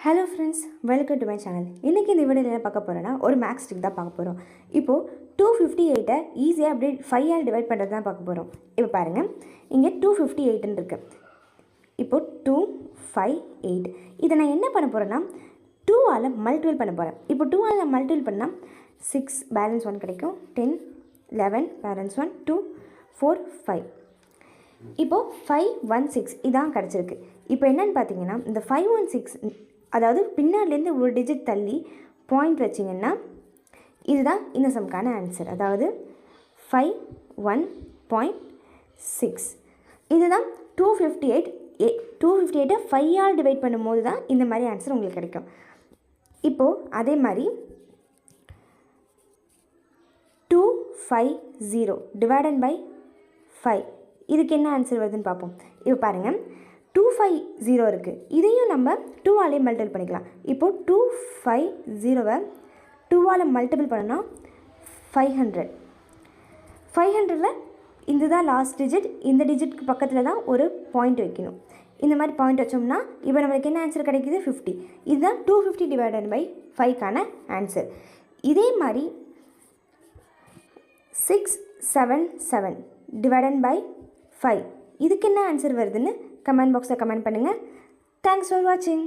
Hello friends, welcome to my channel. இன்றைக்கி இந்த வீடியோவில் என்ன பார்க்க போகிறோன்னா ஒரு மேக்ஸ் ட்ரிக் தான் பார்க்க போகிறோம். இப்போது 258 ஈஸியாக அப்படியே 5 ஆல் டிவைட் பண்ணுறது தான் பார்க்க போகிறோம். இப்போ பாருங்கள், இங்கே 258 இருக்குது. இப்போது 258 இதை நான் என்ன பண்ண போகிறேன்னா 2 ஆல் மல்டிபிள் பண்ண போகிறேன். இப்போ 2 ஆல் மல்டிபிள் பண்ணால் 6 பேலன்ஸ் 1 கிடைக்கும், 10 11 பேலன்ஸ் 1 2 4 5. இப்போது 516 இதான் கிடச்சிருக்கு. இப்போ என்னென்னு பார்த்தீங்கன்னா இந்த 516 அதாவது பின்னாடிலேருந்து ஒரு டிஜிட் தள்ளி பாயிண்ட் வச்சிங்கன்னா இதுதான் இந்த சம்க்கான ஆன்சர். அதாவது 51.6. இதுதான் 258 5 ஆல் டிவைட் பண்ணும்போது தான் இந்த மாதிரி ஆன்சர் உங்களுக்கு கிடைக்கும். இப்போது அதே மாதிரி 250 டிவைடட் பை 5 இதுக்கு என்ன ஆன்சர் வருதுன்னு பார்ப்போம். இப்போ பாருங்கள், 250 இருக்குது. இதையும் நம்ம 2 ஆலே மல்டிபிள் பண்ணிக்கலாம். இப்போது 250வை 2 ஆல் மல்டிபிள் பண்ணோன்னா 500. 500ல் இந்த தான் லாஸ்ட் டிஜிட். இந்த டிஜிட்க்கு பக்கத்தில் தான் ஒரு பாயிண்ட் வைக்கணும். இந்த மாதிரி பாயிண்ட் வச்சோம்னா இப்போ நம்மளுக்கு என்ன ஆன்சர் கிடைக்கிது? 50. இதுதான் 250 டிவைடட் பை 5க்கான ஆன்சர். இதே மாதிரி 677 டிவைடட் பை 5 இதுக்கு என்ன ஆன்சர் வருதுன்னு கமெண்ட் பாக்ஸில் கமெண்ட் பண்ணுங்கள். தேங்க்ஸ் ஃபார் வாட்சிங்.